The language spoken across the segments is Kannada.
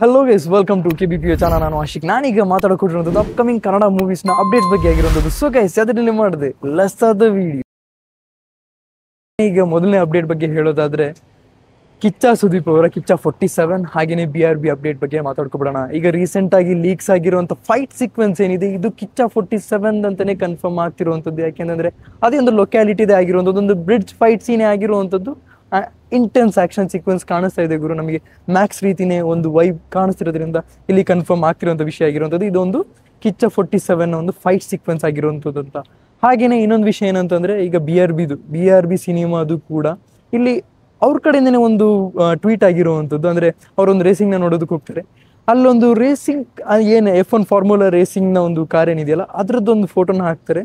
Hello guys, welcome to KBPO channel. ನಾನು ಆಶಿಕ್. ನಾನೀಗ ಮಾತಾಡೋಕೊಟ್ಟಿರುವಂಥದ್ದು ಅಪ್ಕಮಿಂಗ್ ಕನ್ನಡ ಮೂವೀಸ್ನ ಅಪ್ಡೇಟ್ಸ್ ಬಗ್ಗೆ ಆಗಿರುವಂಥದ್ದು. ಸೊ ಗೈಸ್, ಅದರಲ್ಲಿ ಮಾಡಿದೆ ಲೆಟ್ಸ್ ದ ವಿಡಿಯೋ. ಈಗ ಮೊದಲನೇ ಅಪ್ಡೇಟ್ ಬಗ್ಗೆ ಹೇಳೋದಾದ್ರೆ ಕಿಚ್ಚ ಸುದೀಪ್ ಅವರ ಕಿಚ್ಚ 47 ಹಾಗೆಯೇ BRB ಅಪ್ಡೇಟ್ ಬಗ್ಗೆ ಮಾತಾಡ್ಕೊಬಿಡೋಣ. ಈಗ ರೀಸೆಂಟ್ ಆಗಿ ಲೀಕ್ಸ್ ಆಗಿರುವಂಥ ಫೈಟ್ ಸೀಕ್ವೆನ್ಸ್ ಏನಿದೆ, ಇದು ಕಿಚ್ಚ 47 ಅಂತಾನೆ ಕನ್ಫರ್ಮ್ ಆಗ್ತಿರುವಂಥದ್ದು. ಯಾಕೆಂದ್ರೆ ಅದೇ ಒಂದು ಲೊಕ್ಯಾಲಿಟಿದೇ ಆಗಿರುವಂಥದ್ದು, ಒಂದು ಬ್ರಿಡ್ಜ್ ಫೈಟ್ ಸೀನೇ ಆಗಿರುವಂಥದ್ದು. ಇಂಟೆನ್ಸ್ ಆಕ್ಷನ್ ಸೀಕ್ವೆನ್ಸ್ ಕಾಣಿಸ್ತಾ ಇದೆ ಗುರು. ನಮಗೆ ಮ್ಯಾಕ್ಸ್ ರೀತಿನೇ ಒಂದು ವೈಬ್ ಕಾಣಿಸ್ತಿರೋದ್ರಿಂದ ಇಲ್ಲಿ ಕನ್ಫರ್ಮ್ ಆಗ್ತಿರುವಂಥ ವಿಷಯ ಆಗಿರುವಂಥದ್ದು. ಇದೊಂದು ಕಿಚ್ಚ 47 ಒಂದು ಫೈಟ್ ಸೀಕ್ವೆನ್ಸ್ ಆಗಿರುವಂಥದ್ದು ಅಂತ. ಹಾಗೆಯೇ ಇನ್ನೊಂದು ವಿಷಯ ಏನಂತಂದರೆ, ಈಗ BRB ಸಿನಿಮಾದು ಕೂಡ ಇಲ್ಲಿ ಅವ್ರ ಕಡೆಯಿಂದನೇ ಒಂದು ಟ್ವೀಟ್ ಆಗಿರುವಂಥದ್ದು. ಅಂದರೆ ಅವರೊಂದು ರೇಸಿಂಗ್ನ ನೋಡೋದಕ್ಕೆ ಹೋಗ್ತಾರೆ. ಅಲ್ಲೊಂದು ರೇಸಿಂಗ್ ಏನು F1 ಫಾರ್ಮುಲಾ ರೇಸಿಂಗ್ನ ಒಂದು ಕಾರ್ ಏನಿದೆಯಲ್ಲ, ಅದರದ್ದೊಂದು ಫೋಟೋನ ಹಾಕ್ತಾರೆ.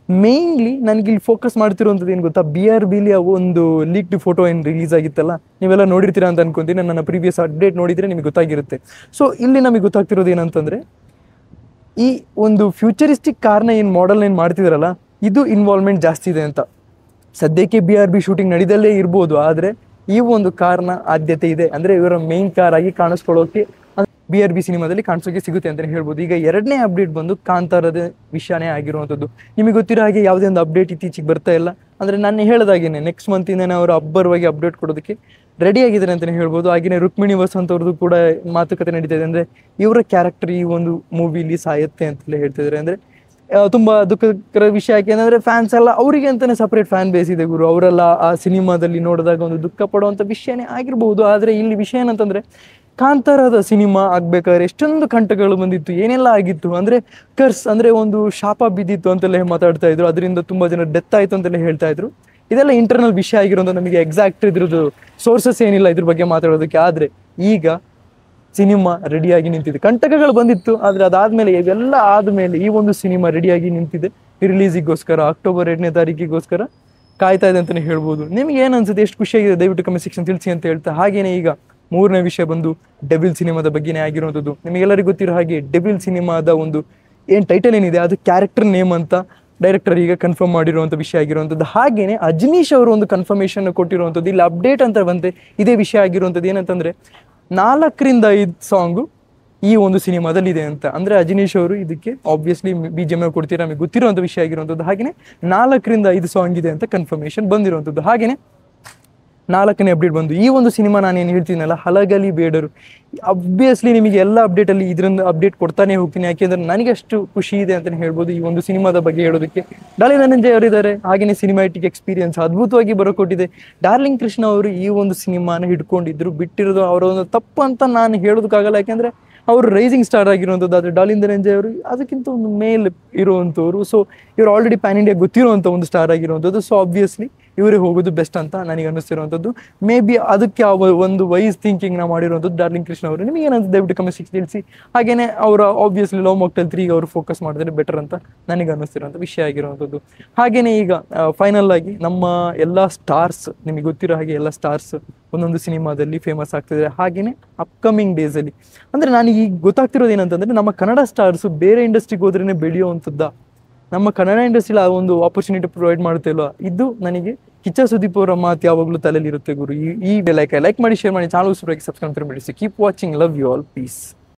ಮೇಯ್ನ್ಲಿ ನನಗೆ ಇಲ್ಲಿ ಫೋಕಸ್ ಮಾಡ್ತಿರುವಂಥದ್ದು ಏನು ಗೊತ್ತಾ, BRBಲಿ ಒಂದು ಲೀಕ್ಡ್ ಫೋಟೋ ಏನು ರಿಲೀಸ್ ಆಗಿತ್ತಲ್ಲ, ನೀವೆಲ್ಲ ನೋಡಿರ್ತೀರಾ ಅಂತ ಅನ್ಕೊಂತೀನಿ. ನನ್ನ ಪ್ರೀವಿಯಸ್ ಅಪ್ಡೇಟ್ ನೋಡಿದರೆ ನಿಮಗೆ ಗೊತ್ತಾಗಿರುತ್ತೆ. ಸೊ ಇಲ್ಲಿ ನಮಗೆ ಗೊತ್ತಾಗ್ತಿರೋದು ಏನಂತಂದರೆ, ಈ ಒಂದು ಫ್ಯೂಚರಿಸ್ಟಿಕ್ ಕಾರ್ನ ಏನು ಮಾಡೆಲ್ ಏನು ಮಾಡ್ತಿದಾರಲ್ಲ, ಇದು ಇನ್ವಾಲ್ವ್ಮೆಂಟ್ ಜಾಸ್ತಿ ಇದೆ ಅಂತ. ಸದ್ಯಕ್ಕೆ BRB ಶೂಟಿಂಗ್ ನಡೀದಲ್ಲೇ ಇರ್ಬೋದು, ಆದರೆ ಈ ಒಂದು ಕಾರ್ನ ಆದ್ಯತೆ ಇದೆ. ಅಂದರೆ ಇವರ ಮೇನ್ ಕಾರ್ ಆಗಿ ಕಾಣಿಸ್ಕೊಳ್ಳೋಕೆ BRB ಸಿನಿಮಾದಲ್ಲಿ ಕಾಣಿಸೋಕೆ ಸಿಗುತ್ತೆ ಅಂತಲೇ ಹೇಳ್ಬೋದು. ಈಗ ಎರಡನೇ ಅಪ್ಡೇಟ್ ಬಂದು ಕಾಂತಾರದ ವಿಷಯನೇ ಆಗಿರುವಂಥದ್ದು. ನಿಮಗೆ ಗೊತ್ತಿರೋ ಹಾಗೆ ಯಾವುದೇ ಒಂದು ಅಪ್ಡೇಟ್ ಇತ್ತೀಚೆಗೆ ಬರ್ತಾ ಇಲ್ಲ. ಅಂದರೆ ನಾನು ಹೇಳಿದಾಗೇನೆ ನೆಕ್ಸ್ಟ್ ಮಂತಿಂದನೇ ಅವರು ಅಬ್ಬರವಾಗಿ ಅಪ್ಡೇಟ್ ಕೊಡೋದಕ್ಕೆ ರೆಡಿ ಆಗಿದ್ದಾರೆ ಅಂತಲೇ ಹೇಳ್ಬೋದು. ಹಾಗೆಯೇ ರುಕ್ಮಿಣಿ ವಸಂತ್ ಅವ್ರದ್ದು ಕೂಡ ಮಾತುಕತೆ ನಡೀತಾ ಇದೆ. ಅಂದರೆ ಇವರ ಕ್ಯಾರೆಕ್ಟರ್ ಈ ಒಂದು ಮೂವಿಲಿ ಸಾಯುತ್ತೆ ಅಂತಲೇ ಹೇಳ್ತಿದ್ದಾರೆ. ಅಂದರೆ ತುಂಬ ದುಃಖಕರ ವಿಷಯ. ಯಾಕೆಂದರೆ ಫ್ಯಾನ್ಸ್ ಎಲ್ಲ ಅವರಿಗೆ ಅಂತಲೇ ಸಪ್ರೇಟ್ ಫ್ಯಾನ್ ಬೇಸ್ ಇದೆ ಗುರು. ಅವರೆಲ್ಲ ಆ ಸಿನಿಮಾದಲ್ಲಿ ನೋಡಿದಾಗ ಒಂದು ದುಃಖ ಪಡುವಂಥ ವಿಷಯನೇ ಆಗಿರ್ಬೋದು. ಆದರೆ ಇಲ್ಲಿ ವಿಷಯ ಏನಂತಂದರೆ, ಕಾಂತಾರದ ಸಿನಿಮಾ ಆಗ್ಬೇಕಾದ್ರೆ ಎಷ್ಟೊಂದು ಕಂಟಕಗಳು ಬಂದಿತ್ತು, ಏನೆಲ್ಲ ಆಗಿತ್ತು. ಅಂದರೆ ಕರ್ಸ್, ಅಂದರೆ ಒಂದು ಶಾಪ ಬಿದ್ದಿತ್ತು ಅಂತಲೇ ಮಾತಾಡ್ತಾ ಇದ್ರು. ಅದರಿಂದ ತುಂಬ ಜನ ಡೆತ್ ಆಯಿತು ಅಂತಲೇ ಹೇಳ್ತಾ ಇದ್ರು. ಇದೆಲ್ಲ ಇಂಟರ್ನಲ್ ವಿಷಯ ಆಗಿರೋದು. ನಮಗೆ ಎಕ್ಸಾಕ್ಟ್ ಇದ್ರದ್ದು ಸೋರ್ಸಸ್ ಏನಿಲ್ಲ ಇದ್ರ ಬಗ್ಗೆ ಮಾತಾಡೋದಕ್ಕೆ. ಆದರೆ ಈಗ ಸಿನಿಮಾ ರೆಡಿಯಾಗಿ ನಿಂತಿದೆ. ಕಂಟಕಗಳು ಬಂದಿತ್ತು, ಆದರೆ ಅದಾದಮೇಲೆ ಇವೆಲ್ಲ ಆದಮೇಲೆ ಈ ಒಂದು ಸಿನಿಮಾ ರೆಡಿಯಾಗಿ ನಿಂತಿದೆ. ರಿಲೀಸಿಗೋಸ್ಕರ ಅಕ್ಟೋಬರ್ 2ನೇ ತಾರೀಕಿಗೋಸ್ಕರ ಕಾಯ್ತಾ ಇದೆ ಅಂತಲೇ ಹೇಳ್ಬೋದು. ನಿಮ್ಗೆ ಏನು ಅನ್ಸುತ್ತೆ, ಎಷ್ಟು ಖುಷಿಯಾಗಿದೆ, ದಯವಿಟ್ಟು ಕಮೆಂಟ್ ಸೆಕ್ಷನ್ ತಿಳಿಸಿ ಅಂತ ಹೇಳ್ತಾ, ಹಾಗೇನೇ ಈಗ ಮೂರನೇ ವಿಷಯ ಬಂದು ಡೆವಿಲ್ ಸಿನಿಮಾದ ಬಗ್ಗೆನೇ ಆಗಿರುವಂಥದ್ದು. ನಿಮಗೆಲ್ಲರಿಗೂ ಗೊತ್ತಿರೋ ಹಾಗೆ ಡೆವಿಲ್ ಸಿನಿಮಾದ ಒಂದು ಏನು ಟೈಟಲ್ ಏನಿದೆ, ಅದು ಕ್ಯಾರೆಕ್ಟರ್ ನೇಮ್ ಅಂತ ಡೈರೆಕ್ಟರ್ ಈಗ ಕನ್ಫರ್ಮ್ ಮಾಡಿರುವಂಥ ವಿಷಯ ಆಗಿರುವಂಥದ್ದು. ಹಾಗೆಯೇ ಅಜನೀಶ್ ಅವರು ಒಂದು ಕನ್ಫರ್ಮೇಷನ್ ಕೊಟ್ಟಿರುವಂಥದ್ದು. ಇಲ್ಲಿ ಅಪ್ಡೇಟ್ ಅಂತ ಬಂತೆ ಇದೇ ವಿಷಯ ಆಗಿರುವಂಥದ್ದು. ಏನಂತಂದರೆ 4ರಿಂದ 5 ಸಾಂಗು ಈ ಒಂದು ಸಿನಿಮಾದಲ್ಲಿ ಇದೆ ಅಂತ. ಅಂದರೆ ಅಜನೀಶ್ ಅವರು ಇದಕ್ಕೆ ಆಬ್ವಿಯಸ್ಲಿ BGM ಕೊಡ್ತೀರಾ, ನಮಗೆ ಗೊತ್ತಿರುವಂಥ ವಿಷಯ ಆಗಿರುವಂಥದ್ದು. ಹಾಗೆಯೇ 4ರಿಂದ 5 ಸಾಂಗ್ ಇದೆ ಅಂತ ಕನ್ಫರ್ಮೇಷನ್ ಬಂದಿರುವಂಥದ್ದು. ಹಾಗೆಯೇ 4ನೇ ಅಪ್ಡೇಟ್ ಬಂದು ಈ ಒಂದು ಸಿನಿಮಾ, ನಾನೇನು ಹೇಳ್ತೀನಲ್ಲ, ಹಲಗಲಿ ಬೇಡರು. ಅಬ್ವಿಯಸ್ಲಿ ನಿಮಗೆ ಎಲ್ಲ ಅಪ್ಡೇಟಲ್ಲಿ ಇದರಿಂದ ಅಪ್ಡೇಟ್ ಕೊಡ್ತಾನೆ ಹೋಗ್ತೀನಿ. ಯಾಕೆಂದರೆ ನನಗೆ ಅಷ್ಟು ಖುಷಿ ಇದೆ ಅಂತಲೇ ಹೇಳ್ಬೋದು ಈ ಒಂದು ಸಿನಿಮಾದ ಬಗ್ಗೆ ಹೇಳೋದಕ್ಕೆ. ಡಾಲಿ ಧನಂಜಯ್ ಅವರಿದ್ದಾರೆ. ಹಾಗೆಯೇ ಸಿನಿಮ್ಯಾಟಿಕ್ ಎಕ್ಸ್ಪೀರಿಯನ್ಸ್ ಅದ್ಭುತವಾಗಿ ಬರೋಕೊಟ್ಟಿದೆ. ಡಾರ್ಲಿಂಗ್ ಕೃಷ್ಣ ಅವರು ಈ ಒಂದು ಸಿನಿಮಾನ ಹಿಡ್ಕೊಂಡಿದ್ರು, ಬಿಟ್ಟಿರೋದು ಅವರ ಒಂದು ತಪ್ಪು ಅಂತ ನಾನು ಹೇಳೋದಕ್ಕಾಗಲ್ಲ. ಯಾಕೆಂದರೆ ಅವರು ರೈಸಿಂಗ್ ಸ್ಟಾರ್ ಆಗಿರುವಂಥದ್ದು. ಆದರೆ ಡಾರ್ಲಿಂಗ್ ಧನಂಜಯ್ ಅವರು ಅದಕ್ಕಿಂತ ಒಂದು ಮೇಲ್ ಇರುವಂಥವ್ರು. ಸೊ ಇವರು ಆಲ್ರೆಡಿ ಪ್ಯಾನ್ ಇಂಡಿಯಾ ಗೊತ್ತಿರುವಂಥ ಒಂದು ಸ್ಟಾರ್ ಆಗಿರುವಂಥದ್ದು. ಸೊ ಆಬ್ವಿಯಸ್ಲಿ ಇವರೇ ಹೋಗೋದು ಬೆಸ್ಟ್ ಅಂತ ನನಗೆ ಅನ್ನಿಸ್ತಿರುವಂಥದ್ದು. ಮೇ ಬಿ ಅದಕ್ಕೆ ಒಂದು ವೈಸ್ ಥಿಂಕಿಂಗ್ನ ಮಾಡಿರುವಂಥದ್ದು ಡಾರ್ಲಿಂಗ್ ಕೃಷ್ಣ ಅವರು. ನಿಮಗೆ ಏನಂತ ದಯವಿಟ್ಟು ಕಮೆಂಟ್ ಸೆಕ್ಷನ್ ತಿಳಿಸಿ. ಹಾಗೆಯೇ ಅವರ ಆಬ್ವಿಯಸ್ಲಿ ಲವ್ ಮಾಕ್ಟೇಲ್ 3 ಅವರು ಫೋಕಸ್ ಮಾಡಿದ್ರೆ ಬೆಟರ್ ಅಂತ ನನಗೆ ಅನ್ನಿಸ್ತಿರುವಂಥ ವಿಷಯ ಆಗಿರುವಂಥದ್ದು. ಹಾಗೆಯೇ ಈಗ ಫೈನಲ್ ಆಗಿ ನಮ್ಮ ಎಲ್ಲ ಸ್ಟಾರ್ಸ್, ನಿಮಗೆ ಗೊತ್ತಿರೋ ಹಾಗೆ ಎಲ್ಲ ಸ್ಟಾರ್ಸ್ ಒಂದೊಂದು ಸಿನಿಮಾದಲ್ಲಿ ಫೇಮಸ್ ಆಗ್ತಿದ್ದಾರೆ. ಹಾಗೆಯೇ ಅಪ್ಕಮಿಂಗ್ ಡೇಸಲ್ಲಿ, ಅಂದರೆ ನನಗೆ ಈಗ ಗೊತ್ತಾಗ್ತಿರೋದು ಏನಂತಂದರೆ, ನಮ್ಮ ಕನ್ನಡ ಸ್ಟಾರ್ಸು ಬೇರೆ ಇಂಡಸ್ಟ್ರಿಗೆ ಹೋದ್ರೇ ಬೆಳೆಯುವಂಥದ್ದ, ನಮ್ಮ ಕನ್ನಡ ಇಂಡಸ್ಟ್ರಿಲಿ ಆ ಒಂದು ಆಪರ್ಚುನಿಟಿ ಪ್ರೊವೈಡ್ ಮಾಡ್ತಾ ಇಲ್ವಾ, ಇದು ನನಗೆ ಕಿಚ್ಚ ಸುದೀಪ್ ಅವರ ಮಾತು ಯಾವಾಗಲೂ ತಲೆಯಲ್ಲಿ ಇರುತ್ತೆ ಗುರು. ಈ ಲೈಕ್ ಮಾಡಿ, ಶೇರ್ ಮಾಡಿ, ಚಾನಲ್ ಸಬ್ಸ್ಕ್ರೈಬ್ ಮಾಡಿ. Keep watching, love you all, piece.